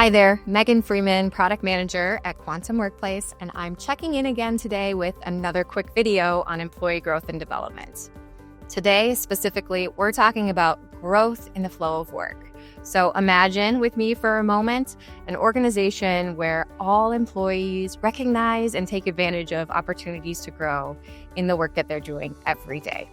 Hi there, Meghan Freeman, Product Manager at Quantum Workplace, and I'm checking in again today with another quick video on employee growth and development. Today, specifically, we're talking about growth in the flow of work. So imagine with me for a moment an organization where all employees recognize and take advantage of opportunities to grow in the work that they're doing every day.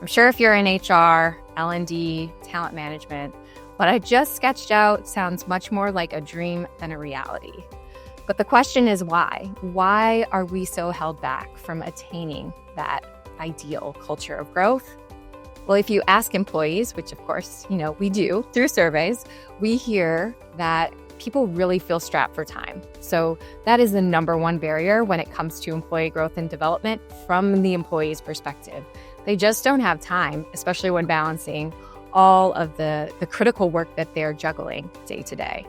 I'm sure if you're in HR, L&D, talent management, what I just sketched out sounds much more like a dream than a reality. But the question is why? Why are we so held back from attaining that ideal culture of growth? Well, if you ask employees, which of course, we do through surveys, we hear that people really feel strapped for time. So that is the number one barrier when it comes to employee growth and development from the employee's perspective. They just don't have time, especially when balancing all of the critical work that they're juggling day to day.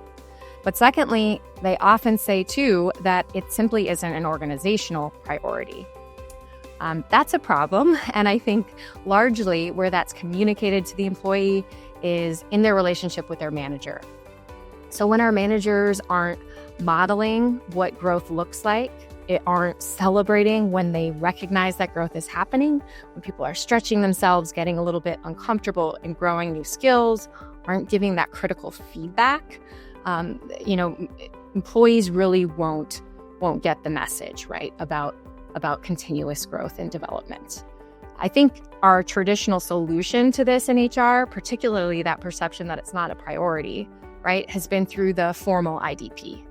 But secondly, they often say too that it simply isn't an organizational priority. That's a problem, and I think largely where that's communicated to the employee is in their relationship with their manager. So when our managers aren't modeling what growth looks like, aren't celebrating when they recognize that growth is happening, when people are stretching themselves, getting a little bit uncomfortable and growing new skills, aren't giving that critical feedback, employees really won't get the message, right, about continuous growth and development. I think our traditional solution to this in HR, particularly that perception that it's not a priority, right, has been through the formal IDP.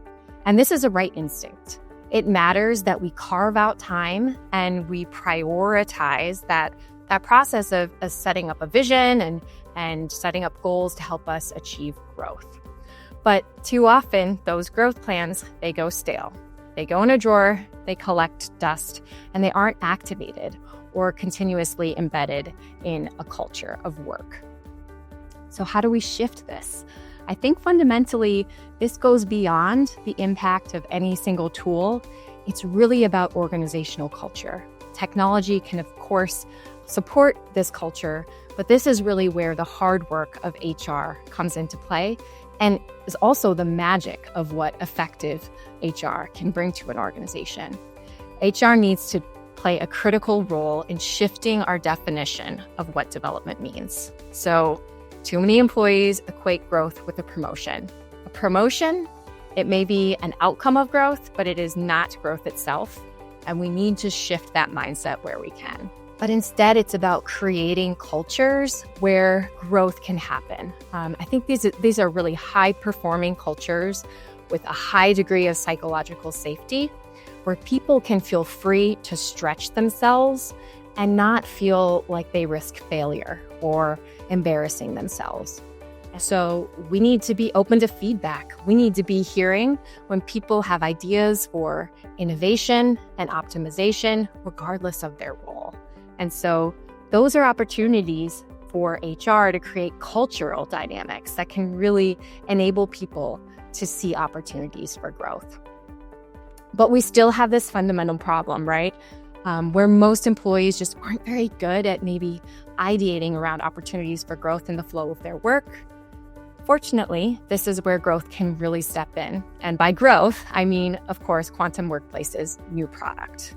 And this is a right instinct. It matters that we carve out time and we prioritize that process of setting up a vision and setting up goals to help us achieve growth. But too often, those growth plans, they go stale. They go in a drawer, they collect dust, and they aren't activated or continuously embedded in a culture of work. So how do we shift this? I think fundamentally, this goes beyond the impact of any single tool. It's really about organizational culture. Technology can, of course, support this culture, but this is really where the hard work of HR comes into play and is also the magic of what effective HR can bring to an organization. HR needs to play a critical role in shifting our definition of what development means. So, too many employees equate growth with a promotion. A promotion, it may be an outcome of growth, but it is not growth itself. And we need to shift that mindset where we can. But instead, it's about creating cultures where growth can happen. I think these are really high-performing cultures with a high degree of psychological safety, where people can feel free to stretch themselves and not feel like they risk failure or embarrassing themselves. So we need to be open to feedback. We need to be hearing when people have ideas for innovation and optimization, regardless of their role. And so those are opportunities for HR to create cultural dynamics that can really enable people to see opportunities for growth. But we still have this fundamental problem, right? Where most employees just aren't very good at maybe ideating around opportunities for growth in the flow of their work. Fortunately, this is where growth can really step in. And by growth, I mean, of course, Quantum Workplace's new product.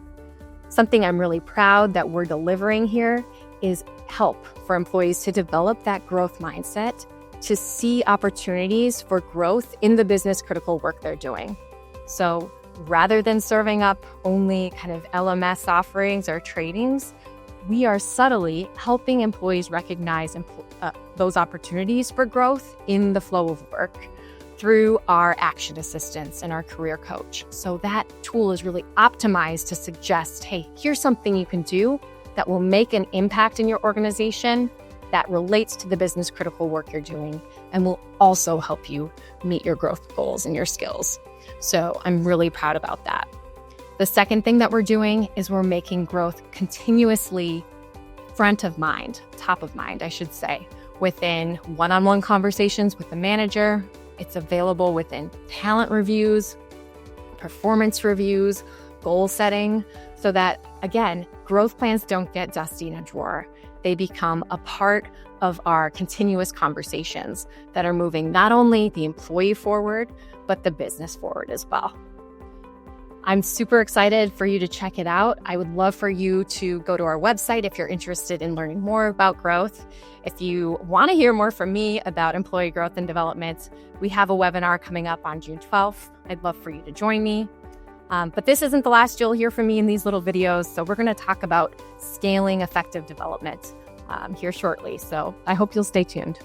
Something I'm really proud that we're delivering here is help for employees to develop that growth mindset, to see opportunities for growth in the business critical work they're doing. So rather than serving up only kind of LMS offerings or trainings, we are subtly helping employees recognize those opportunities for growth in the flow of work through our action assistants and our career coach. So that tool is really optimized to suggest, hey, here's something you can do that will make an impact in your organization that relates to the business critical work you're doing and will also help you meet your growth goals and your skills. So I'm really proud about that. The second thing that we're doing is we're making growth continuously front of mind, top of mind, I should say, within one-on-one conversations with the manager. It's available within talent reviews, performance reviews, goal setting, so that, again, growth plans don't get dusty in a drawer. they become a part of our continuous conversations that are moving not only the employee forward, but the business forward as well. I'm super excited for you to check it out. I would love for you to go to our website if you're interested in learning more about growth. If you want to hear more from me about employee growth and development, we have a webinar coming up on June 12th. I'd love for you to join me. But this isn't the last you'll hear from me in these little videos. So we're going to talk about scaling effective development here shortly. So I hope you'll stay tuned.